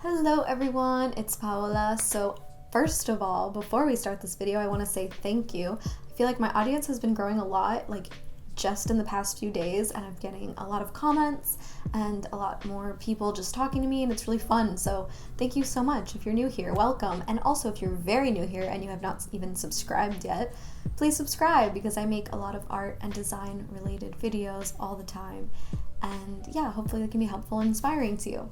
Hello everyone, it's Paola. So first of all, before we start this video, I want to say thank you. I feel like my audience has been growing a lot, just in the past few days, and I'm getting a lot of comments and a lot more people just talking to me, and it's really fun. So thank you so much. If you're new here, welcome. And also if you're very new here and you have not even subscribed yet, please subscribe because I make a lot of art and design related videos all the time. And yeah, hopefully they can be helpful and inspiring to you.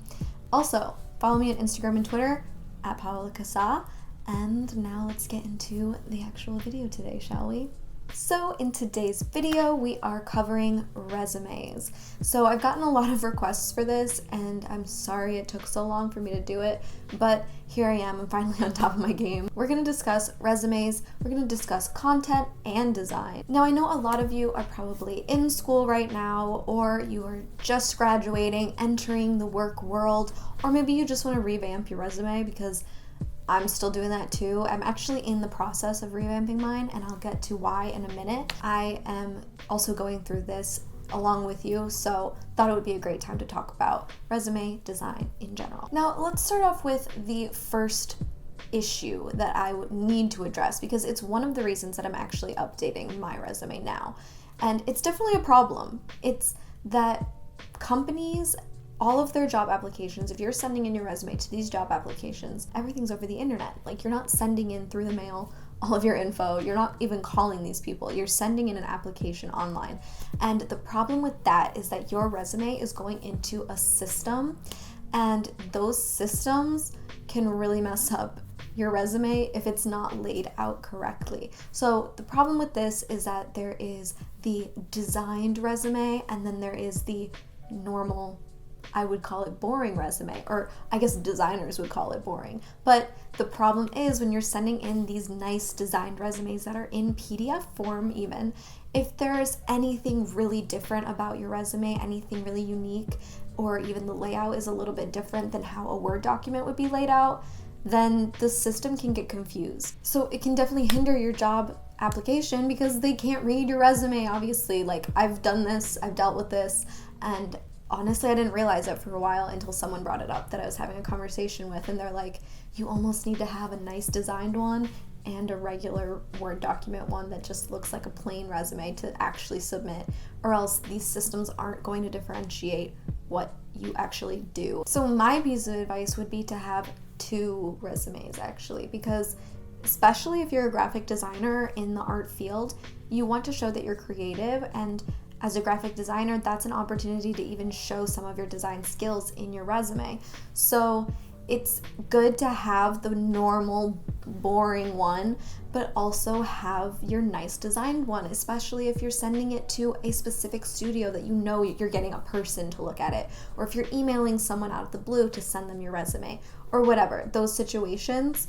Also, follow me on Instagram and Twitter at Paola Kassa. And now let's get into the actual video today, shall we? So in today's video, we are covering resumes. So I've gotten a lot of requests for this, and I'm sorry it took so long for me to do it, but here I am, I'm finally on top of my game. We're gonna discuss resumes, we're gonna discuss content and design. Now I know a lot of you are probably in school right now, or you are just graduating, entering the work world, or maybe you just wanna revamp your resume because I'm still doing that too. I'm actually in the process of revamping mine, and I'll get to why in a minute. I am also going through this along with you, so thought it would be a great time to talk about resume design in general. Now, let's start off with the first issue that I would need to address because it's one of the reasons that I'm actually updating my resume now. And it's definitely a problem. It's that companies, all of their job applications, if you're sending in your resume to these job applications, everything's over the internet. You're not sending in through the mail all of your info. You're not even calling these people. You're sending in an application online. And the problem with that is that your resume is going into a system, and those systems can really mess up your resume if it's not laid out correctly. So the problem with this is that there is the designed resume, and then there is the normal, I would call it boring resume, or I guess designers would call it boring. But the problem is when you're sending in these nice designed resumes that are in PDF form even, if there's anything really different about your resume, anything really unique, or even the layout is a little bit different than how a Word document would be laid out, then the system can get confused. So it can definitely hinder your job application because they can't read your resume, obviously. I've done this, I've dealt with this, and honestly, I didn't realize it for a while until someone brought it up that I was having a conversation with, and they're like, you almost need to have a nice designed one and a regular Word document one that just looks like a plain resume to actually submit, or else these systems aren't going to differentiate what you actually do. So my piece of advice would be to have two resumes actually, because especially if you're a graphic designer in the art field, you want to show that you're creative, and as a graphic designer, that's an opportunity to even show some of your design skills in your resume. So it's good to have the normal, boring one, but also have your nice designed one, especially if you're sending it to a specific studio that you know you're getting a person to look at it, or if you're emailing someone out of the blue to send them your resume, or whatever. Those situations,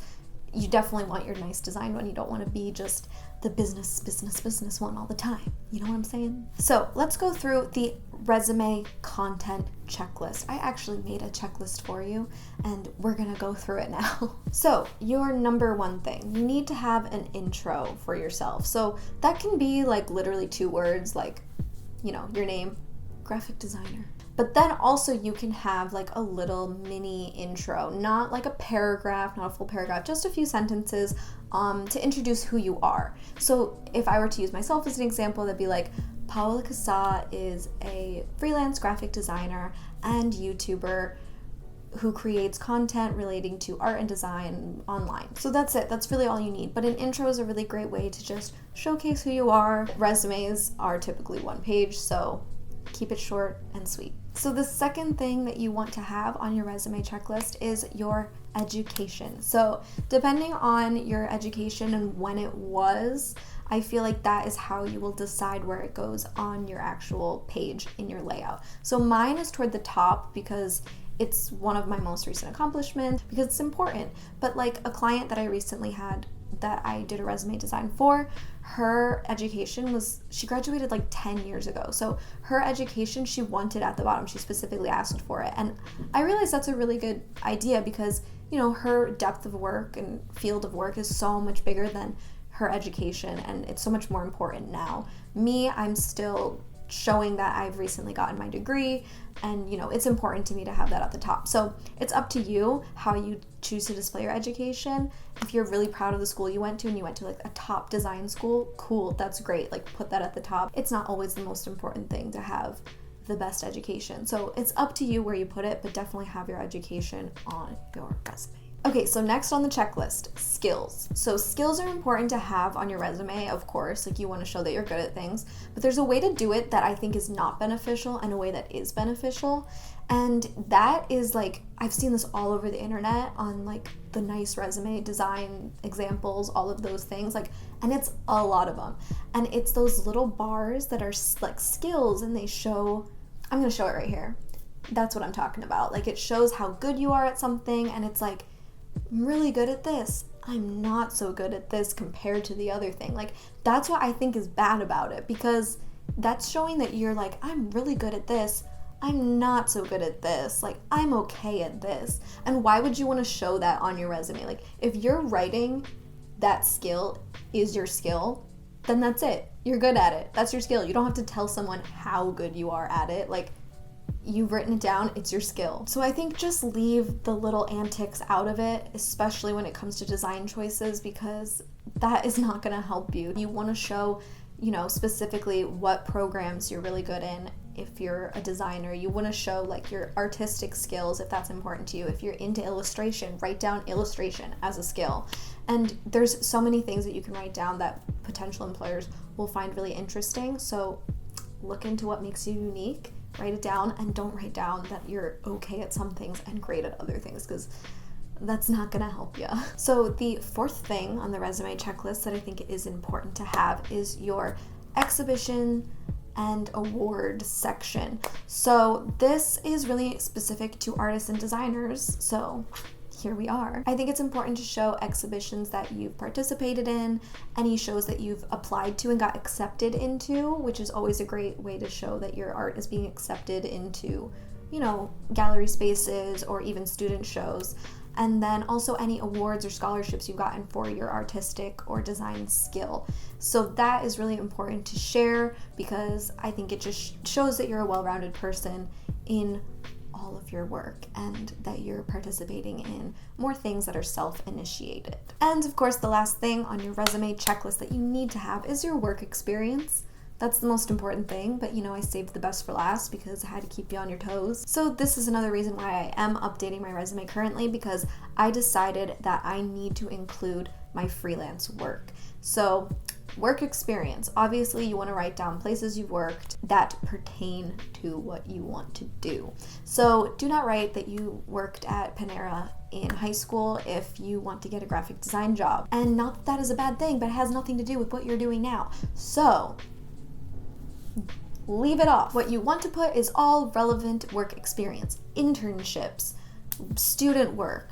you definitely want your nice designed one. You don't want to be just the business one all the time. You know what I'm saying? So let's go through the resume content checklist. I actually made a checklist for you, and we're gonna go through it now. So your number one thing, you need to have an intro for yourself. So that can be literally 2 words, your name, graphic designer. But then also you can have a little mini intro, not like a paragraph, not a full paragraph, just a few sentences to introduce who you are. So if I were to use myself as an example, that'd be Paola Kassa is a freelance graphic designer and YouTuber who creates content relating to art and design online. So that's it. That's really all you need. But an intro is a really great way to just showcase who you are. Resumes are typically 1 page, so keep it short and sweet. So the second thing that you want to have on your resume checklist is your education. So depending on your education and when it was, I feel like that is how you will decide where it goes on your actual page in your layout. So mine is toward the top because it's one of my most recent accomplishments, because it's important. But a client that I recently had that I did a resume design for, her education was, she graduated 10 years ago. So her education, she wanted at the bottom. She specifically asked for it. And I realized that's a really good idea because, her depth of work and field of work is so much bigger than her education, and it's so much more important now. Me, I'm still showing that I've recently gotten my degree, and you know, it's important to me to have that at the top. So it's up to you how you choose to display your education. If you're really proud of the school you went to and you went to like a top design school, cool, that's great, like put that at the top. It's not always the most important thing to have the best education, so it's up to you where you put it, but definitely have your education on your resume. Okay, so next on the checklist, skills. So skills are important to have on your resume, of course, like you want to show that you're good at things, but there's a way to do it that I think is not beneficial and a way that is beneficial. And that is like, I've seen this all over the internet on like the nice resume design examples, all of those things, like, and it's a lot of them. And it's those little bars that are like skills, and they show, I'm going to show it right here. That's what I'm talking about. Like, it shows how good you are at something, and it's like, I'm really good at this, I'm not so good at this compared to the other thing. Like, that's what I think is bad about it, because that's showing that you're like, I'm really good at this, I'm not so good at this, like I'm okay at this. And why would you want to show that on your resume? Like, if you're writing that skill is your skill, then that's it, you're good at it, that's your skill. You don't have to tell someone how good you are at it. Like, you've written it down, it's your skill. So I think just leave the little antics out of it, especially when it comes to design choices, because that is not going to help you. You want to show, you know, specifically what programs you're really good in. If you're a designer, you want to show like your artistic skills, if that's important to you. If you're into illustration, write down illustration as a skill. And there's so many things that you can write down that potential employers will find really interesting. So look into what makes you unique, write it down, and don't write down that you're okay at some things and great at other things, because that's not gonna help you. So the fourth thing on the resume checklist that I think is important to have is your exhibition and award section. So this is really specific to artists and designers, so here we are. I think it's important to show exhibitions that you've participated in, any shows that you've applied to and got accepted into, which is always a great way to show that your art is being accepted into, you know, gallery spaces or even student shows. And then also any awards or scholarships you've gotten for your artistic or design skill. So that is really important to share, because I think it just shows that you're a well-rounded person in all of your work and that you're participating in more things that are self-initiated. And of course, the last thing on your resume checklist that you need to have is your work experience. That's the most important thing, but you know, I saved the best for last because I had to keep you on your toes. So this is another reason why I am updating my resume currently, because I decided that I need to include my freelance work. So work experience, obviously you want to write down places you've worked that pertain to what you want to do. So do not write that you worked at Panera in high school if you want to get a graphic design job. And not that that is a bad thing, but it has nothing to do with what you're doing now. So leave it off. What you want to put is all relevant work experience, internships, student work,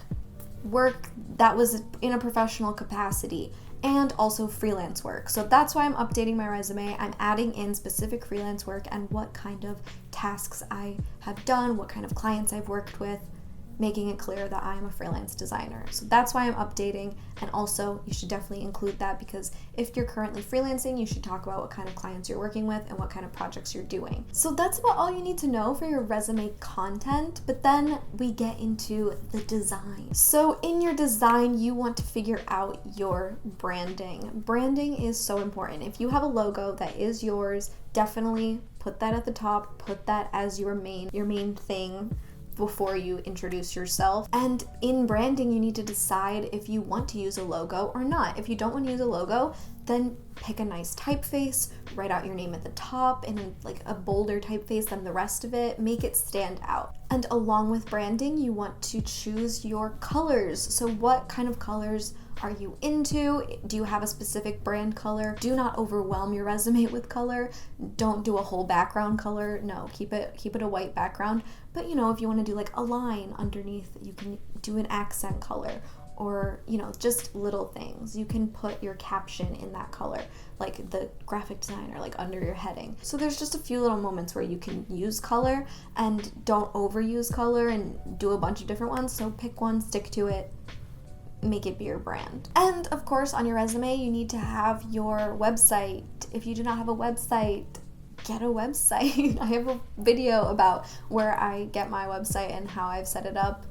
work that was in a professional capacity, and also freelance work. So that's why I'm updating my resume. I'm adding in specific freelance work and what kind of tasks I have done, what kind of clients I've worked with, making it clear that I'm a freelance designer. So that's why I'm updating, and also you should definitely include that, because if you're currently freelancing, you should talk about what kind of clients you're working with and what kind of projects you're doing. So that's about all you need to know for your resume content, but then we get into the design. So in your design, you want to figure out your branding. Branding is so important. If you have a logo that is yours, definitely put that at the top, put that as your main thing before you introduce yourself. And in branding, you need to decide if you want to use a logo or not. If you don't want to use a logo, then pick a nice typeface, write out your name at the top in like a bolder typeface than the rest of it, make it stand out. And along with branding, you want to choose your colors. So what kind of colors are you into? Do you have a specific brand color? Do not overwhelm your resume with color. Don't do a whole background color. No, keep it a white background. But you know, if you want to do like a line underneath, you can do an accent color, or you know, just little things. You can put your caption in that color, like the graphic designer, like under your heading. So there's just a few little moments where you can use color, and don't overuse color and do a bunch of different ones. So pick one, stick to it, make it be your brand. And of course, on your resume, you need to have your website. If you do not have a website, get a website. I have a video about where I get my website and how I've set it up.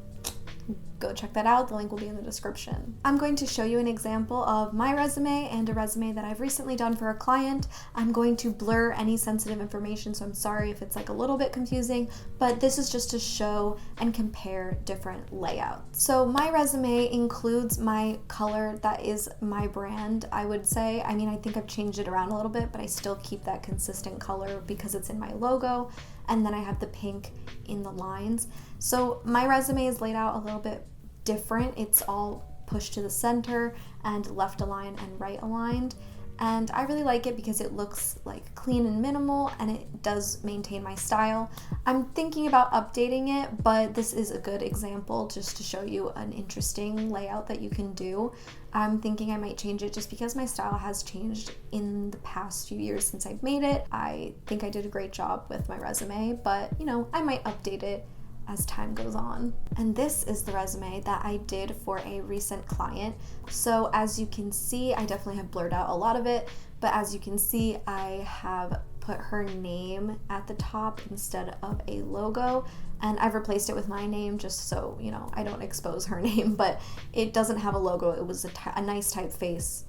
Go check that out. The link will be in the description. I'm going to show you an example of my resume and a resume that I've recently done for a client. I'm going to blur any sensitive information, so I'm sorry if it's like a little bit confusing, but this is just to show and compare different layouts. So my resume includes my color that is my brand, I would say. I mean, I think I've changed it around a little bit, but I still keep that consistent color because it's in my logo. And then I have the pink in the lines. So my resume is laid out a little bit different. It's all pushed to the center and left aligned and right aligned. And I really like it because it looks like clean and minimal, and it does maintain my style. I'm thinking about updating it, but this is a good example just to show you an interesting layout that you can do. I'm thinking I might change it just because my style has changed in the past few years since I've made it. I think I did a great job with my resume, but you know, I might update it as time goes on. And this is the resume that I did for a recent client. So as you can see, I definitely have blurred out a lot of it, but as you can see, I have put her name at the top instead of a logo, and I've replaced it with my name just so, you know, I don't expose her name, but it doesn't have a logo. It was a nice typeface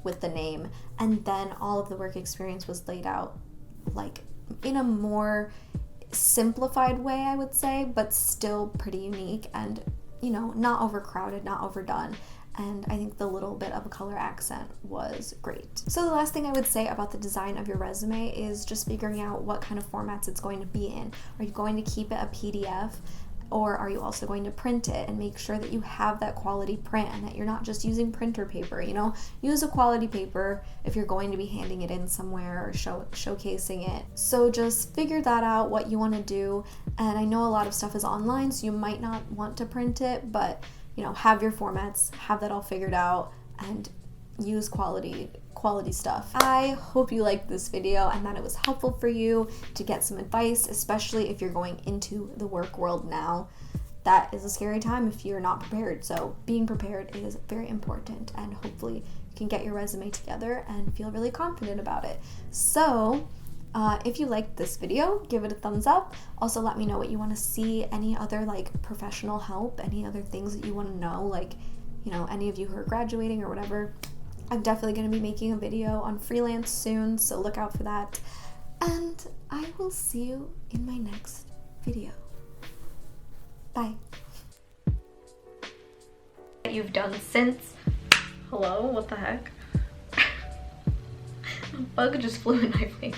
with the name, and then all of the work experience was laid out like in a more simplified way, I would say, but still pretty unique and, you know, not overcrowded, not overdone. And I think the little bit of a color accent was great. So the last thing I would say about the design of your resume is just figuring out what kind of formats it's going to be in. Are you going to keep it a PDF? Or are you also going to print it, and make sure that you have that quality print and that you're not just using printer paper, you know? Use a quality paper if you're going to be handing it in somewhere or showcasing it. So just figure that out, what you want to do. And I know a lot of stuff is online, so you might not want to print it, but you know, have your formats, have that all figured out, and use quality stuff. I hope you liked this video and that it was helpful for you to get some advice, especially if you're going into the work world now. That is a scary time if you're not prepared, so being prepared is very important, and hopefully you can get your resume together and feel really confident about it. So if you liked this video, give it a thumbs up. Also, let me know what you want to see, any other like professional help, any other things that you want to know, like, you know, any of you who are graduating or whatever. I'm definitely going to be making a video on freelance soon, so look out for that. And I will see you in my next video. Bye. You've done since. Hello? What the heck? A bug just flew in my face.